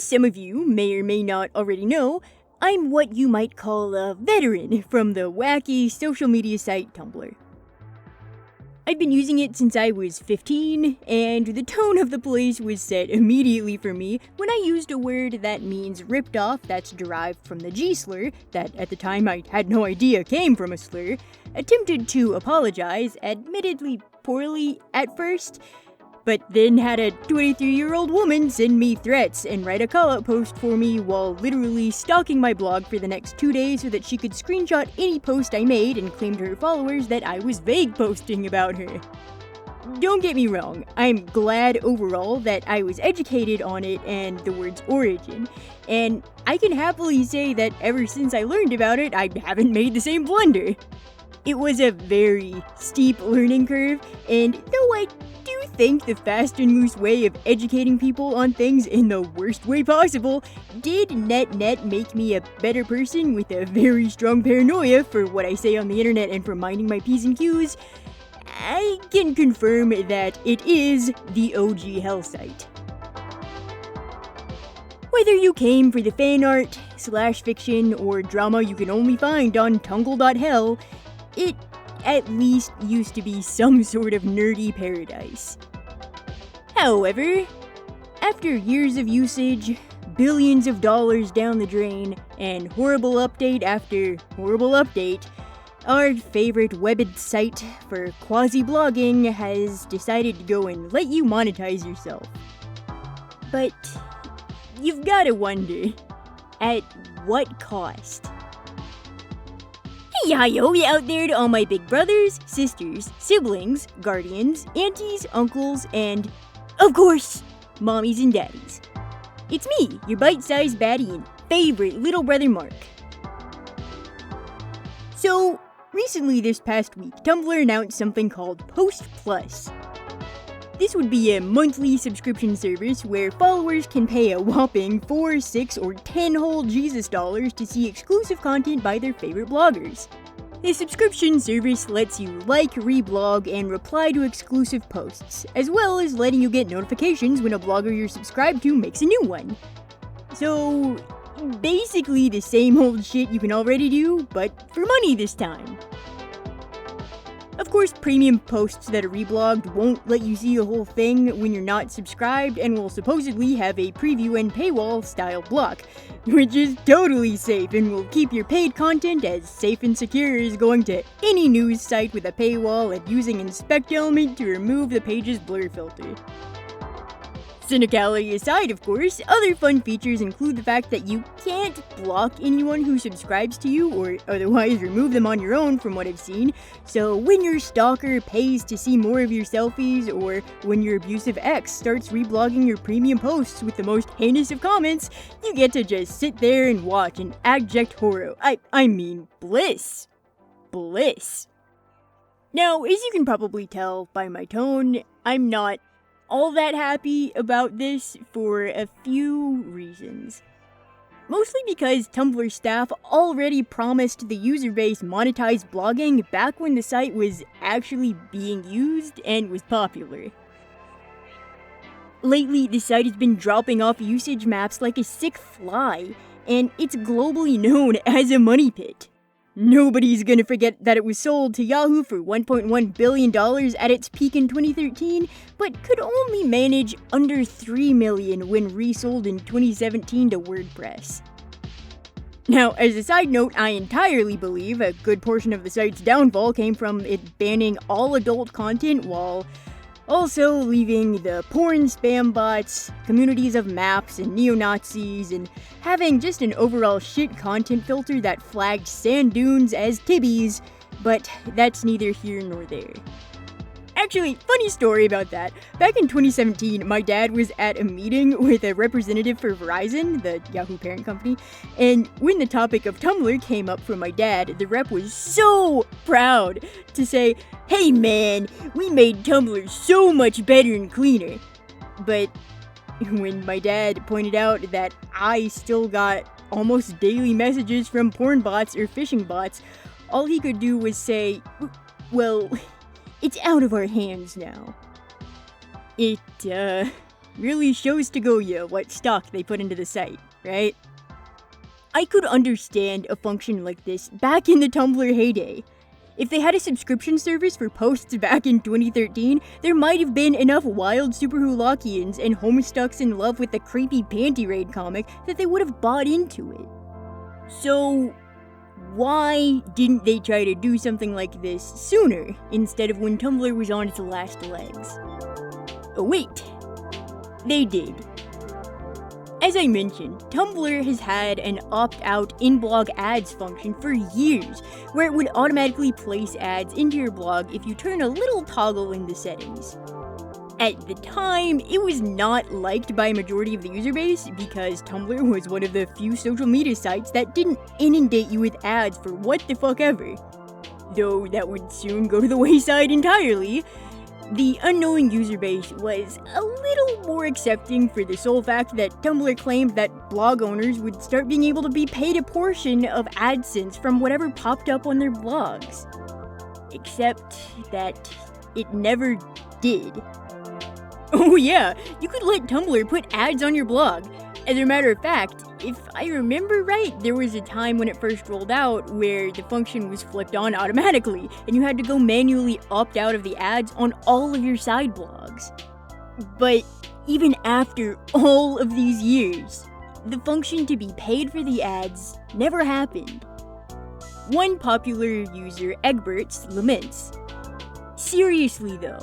As some of you may or may not already know, I'm what you might call a veteran from the wacky social media site Tumblr. I've been using it since I was 15, and the tone of the place was set immediately for me when I used a word that means ripped off that's derived from the G slur, that at the time I had no idea came from a slur, attempted to apologize, admittedly poorly at first, but then had a 23-year-old woman send me threats and write a call-out post for me while literally stalking my blog for the next 2 days so that she could screenshot any post I made and claim to her followers that I was vague posting about her. Don't get me wrong, I'm glad overall that I was educated on it and the word's origin, and I can happily say that ever since I learned about it, I haven't made the same blunder. It was a very steep learning curve, and though I do think the fast and loose way of educating people on things in the worst way possible did net make me a better person with a very strong paranoia for what I say on the internet and for minding my P's and Q's, I can confirm that it is the OG hell site. Whether you came for the fan art, /fiction, or drama you can only find on tungle.hell, it at least used to be some sort of nerdy paradise. However, after years of usage, billions of dollars down the drain, and horrible update after horrible update, our favorite webbed site for quasi-blogging has decided to go and let you monetize yourself. But you've gotta wonder, at what cost? Hey yo out there to all my big brothers, sisters, siblings, guardians, aunties, uncles, and, of course, mommies and daddies. It's me, your bite-sized baddie and favorite little brother Mark. So, recently this past week, Tumblr announced something called Post Plus. This would be a monthly subscription service where followers can pay a whopping 4, 6, or 10 whole Jesus dollars to see exclusive content by their favorite bloggers. The subscription service lets you like, reblog, and reply to exclusive posts, as well as letting you get notifications when a blogger you're subscribed to makes a new one. So, basically the same old shit you can already do, but for money this time. Of course, premium posts that are reblogged won't let you see the whole thing when you're not subscribed and will supposedly have a preview and paywall style block, which is totally safe and will keep your paid content as safe and secure as going to any news site with a paywall and using inspect element to remove the page's blur filter. Cynicality aside, of course, other fun features include the fact that you can't block anyone who subscribes to you or otherwise remove them on your own from what I've seen, so when your stalker pays to see more of your selfies or when your abusive ex starts reblogging your premium posts with the most heinous of comments, you get to just sit there and watch in abject horror. I mean bliss. Bliss. Now, as you can probably tell by my tone, I'm not all that happy about this for a few reasons. Mostly because Tumblr staff already promised the user base monetized blogging back when the site was actually being used and was popular. Lately, the site has been dropping off usage maps like a sick fly, and it's globally known as a money pit. Nobody's gonna forget that it was sold to Yahoo for $1.1 billion at its peak in 2013, but could only manage under $3 million when resold in 2017 to WordPress. Now, as a side note, I entirely believe a good portion of the site's downfall came from it banning all adult content while also leaving the porn spam bots, communities of maps and neo-Nazis, and having just an overall shit content filter that flagged sand dunes as tibbies, but that's neither here nor there. Actually, funny story about that. Back in 2017, my dad was at a meeting with a representative for Verizon, the Yahoo parent company, and when the topic of Tumblr came up from my dad, the rep was so proud to say, "Hey man, we made Tumblr so much better and cleaner." But when my dad pointed out that I still got almost daily messages from porn bots or phishing bots, all he could do was say, "Well, it's out of our hands now." It really shows to go you what stock they put into the site, right? I could understand a function like this back in the Tumblr heyday. If they had a subscription service for posts back in 2013, there might have been enough wild Superhulakians and homestucks in love with the creepy Panty Raid comic that they would have bought into it. So, why didn't they try to do something like this sooner, instead of when Tumblr was on its last legs? Oh wait, they did. As I mentioned, Tumblr has had an opt-out in-blog ads function for years, where it would automatically place ads into your blog if you turn a little toggle in the settings. At the time, it was not liked by a majority of the user base because Tumblr was one of the few social media sites that didn't inundate you with ads for what the fuck ever. Though that would soon go to the wayside entirely. The unknowing user base was a little more accepting for the sole fact that Tumblr claimed that blog owners would start being able to be paid a portion of AdSense from whatever popped up on their blogs. Except that it never did. Oh yeah, you could let Tumblr put ads on your blog. As a matter of fact, if I remember right, there was a time when it first rolled out where the function was flipped on automatically, and you had to go manually opt out of the ads on all of your side blogs. But even after all of these years, the function to be paid for the ads never happened. One popular user, Egberts, laments, "Seriously though,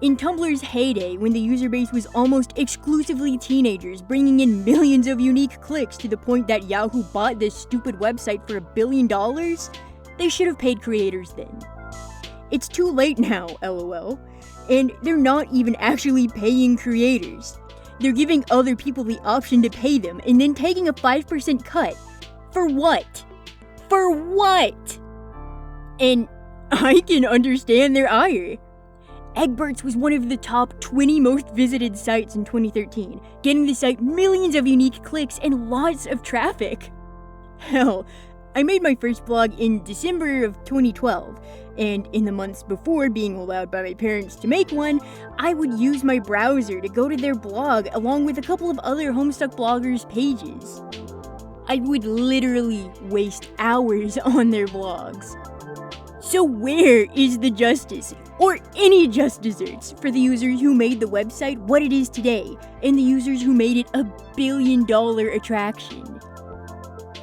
in Tumblr's heyday, when the user base was almost exclusively teenagers, bringing in millions of unique clicks to the point that Yahoo bought this stupid website for $1 billion, they should have paid creators then. It's too late now, lol. And they're not even actually paying creators. They're giving other people the option to pay them and then taking a 5% cut. For what? For what?" And I can understand their ire. Egberts was one of the top 20 most visited sites in 2013, getting the site millions of unique clicks and lots of traffic. Hell, I made my first blog in December of 2012, and in the months before being allowed by my parents to make one, I would use my browser to go to their blog along with a couple of other Homestuck bloggers' pages. I would literally waste hours on their blogs. So where is the justice, or any just desserts, for the users who made the website what it is today, and the users who made it a $1 billion attraction?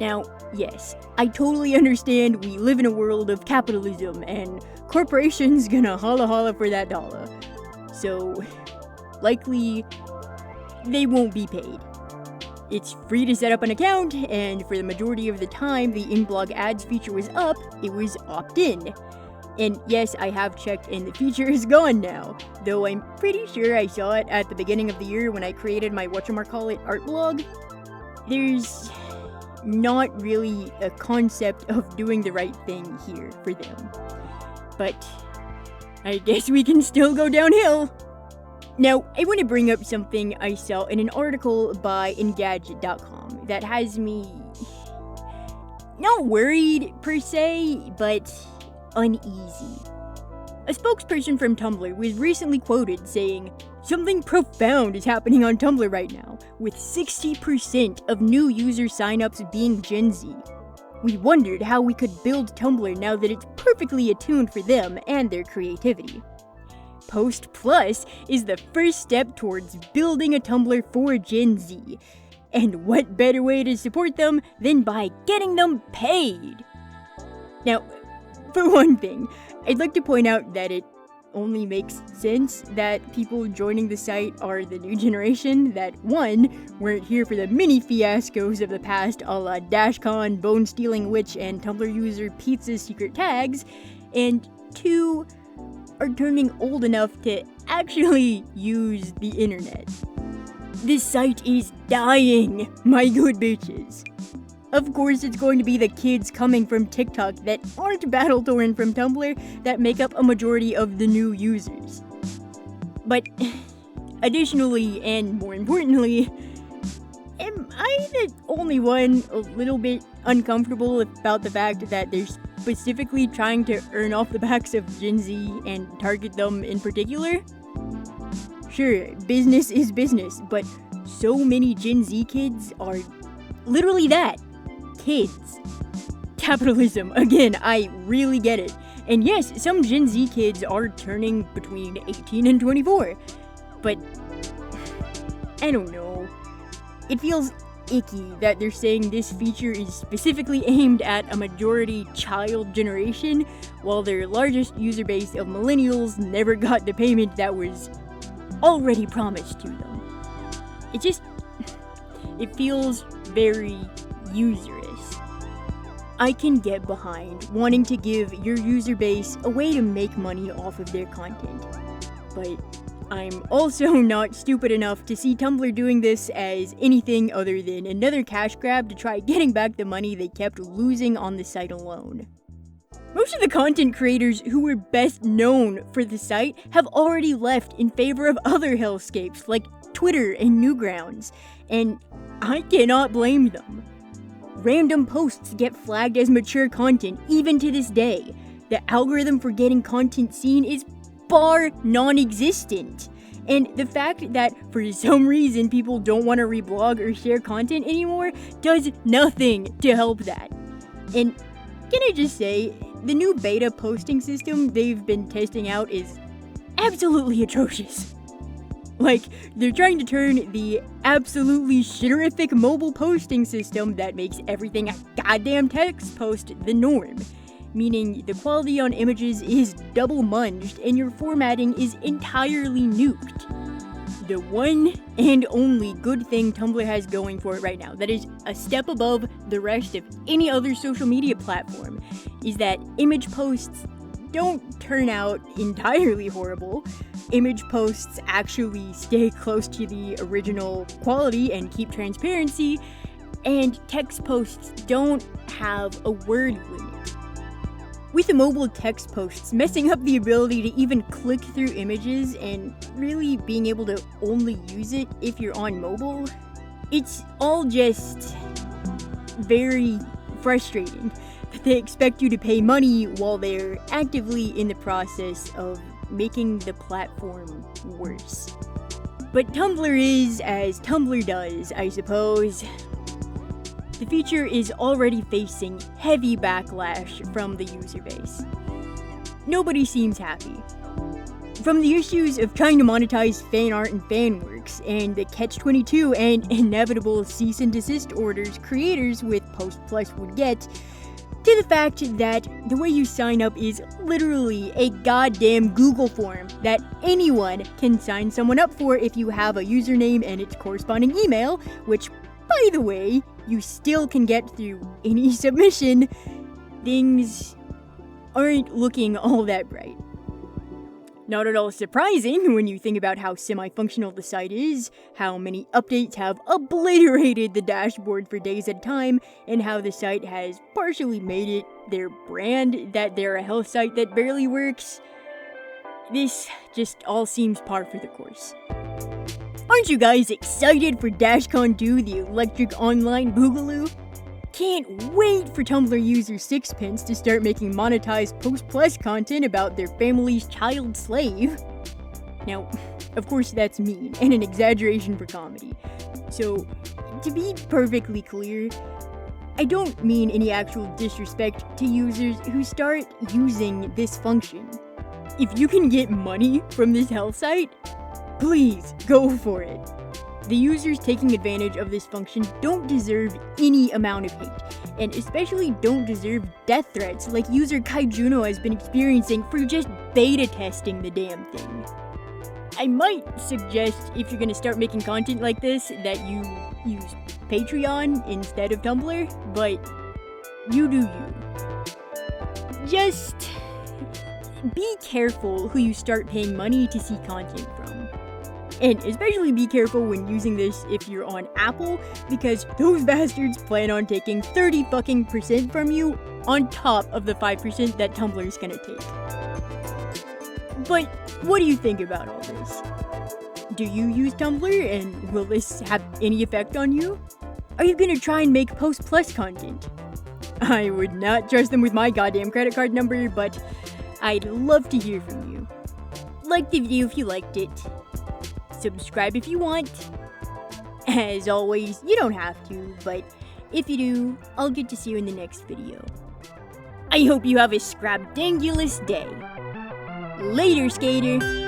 Now, yes, I totally understand we live in a world of capitalism, and corporations gonna holla for that dollar. So, likely, they won't be paid. It's free to set up an account, and for the majority of the time the in-blog ads feature was up, it was opt-in. And yes, I have checked and the feature is gone now, though I'm pretty sure I saw it at the beginning of the year when I created my whatchamacallit art blog. There's not really a concept of doing the right thing here for them. But I guess we can still go downhill. Now, I want to bring up something I saw in an article by Engadget.com that has me not worried per se, but uneasy. A spokesperson from Tumblr was recently quoted saying, "Something profound is happening on Tumblr right now, with 60% of new user signups being Gen Z. We wondered how we could build Tumblr now that it's perfectly attuned for them and their creativity. Post Plus is the first step towards building a Tumblr for Gen Z. And what better way to support them than by getting them paid?" Now, for one thing, I'd like to point out that it only makes sense that people joining the site are the new generation that, one, weren't here for the mini fiascos of the past a la DashCon, Bone Stealing Witch, and Tumblr user Pizza's secret tags, and two, are turning old enough to actually use the internet. This site is dying, my good bitches. Of course, it's going to be the kids coming from TikTok that aren't battle-torn from Tumblr that make up a majority of the new users. But, additionally, and more importantly, am I the only one a little bit uncomfortable about the fact that they're specifically trying to earn off the backs of Gen Z and target them in particular? sure, business is business, but so many Gen Z kids are literally that. Kids. Capitalism, again, I really get it. And yes, some Gen Z kids are turning between 18 and 24, but I don't know. It feels icky that they're saying this feature is specifically aimed at a majority child generation, while their largest user base of millennials never got the payment that was already promised to them. It feels very usurious. I can get behind wanting to give your user base a way to make money off of their content, but I'm also not stupid enough to see Tumblr doing this as anything other than another cash grab to try getting back the money they kept losing on the site alone. Most of the content creators who were best known for the site have already left in favor of other hellscapes like Twitter and Newgrounds, and I cannot blame them. Random posts get flagged as mature content even to this day. The algorithm for getting content seen is far non-existent. And the fact that for some reason people don't want to reblog or share content anymore does nothing to help that. And can I just say, the new beta posting system they've been testing out is absolutely atrocious. Like, they're trying to turn the absolutely shitterific mobile posting system that makes everything a goddamn text post the norm, meaning the quality on images is double munged and your formatting is entirely nuked. The one and only good thing Tumblr has going for it right now, that is a step above the rest of any other social media platform, is that image posts don't turn out entirely horrible. Image posts actually stay close to the original quality and keep transparency, and text posts don't have a word limit. With the mobile text posts messing up the ability to even click through images and really being able to only use it if you're on mobile, it's all just very frustrating that they expect you to pay money while they're actively in the process of making the platform worse. But Tumblr is as Tumblr does, I suppose. The feature is already facing heavy backlash from the user base. Nobody seems happy. From the issues of trying to monetize fan art and fan works, and the catch-22 and inevitable cease and desist orders creators with Post Plus would get, to the fact that the way you sign up is literally a goddamn Google form that anyone can sign someone up for if you have a username and its corresponding email, which, by the way, you still can get through any submission. Things aren't looking all that bright. Not at all surprising when you think about how semi-functional the site is, how many updates have obliterated the dashboard for days at a time, and how the site has partially made it their brand that they're a health site that barely works. This just all seems par for the course. Aren't you guys excited for DashCon 2, the electric online boogaloo? Can't wait for Tumblr user Sixpence to start making monetized Post Plus content about their family's child slave. Now, of course that's mean, and an exaggeration for comedy. So, to be perfectly clear, I don't mean any actual disrespect to users who start using this function. If you can get money from this health site, please go for it. The users taking advantage of this function don't deserve any amount of hate, and especially don't deserve death threats like user Kaijuno has been experiencing for just beta testing the damn thing. I might suggest, if you're gonna start making content like this, that you use Patreon instead of Tumblr, but you do you. Just be careful who you start paying money to see content from. And especially be careful when using this if you're on Apple, because those bastards plan on taking 30% from you on top of the 5% that Tumblr's gonna take. But what do you think about all this? Do you use Tumblr, and will this have any effect on you? Are you gonna try and make Post Plus content? I would not trust them with my goddamn credit card number, but I'd love to hear from you. Like the video if you liked it. Subscribe if you want. As always, you don't have to, but if you do, I'll get to see you in the next video. I hope you have a scrabdangulous day. Later, skater!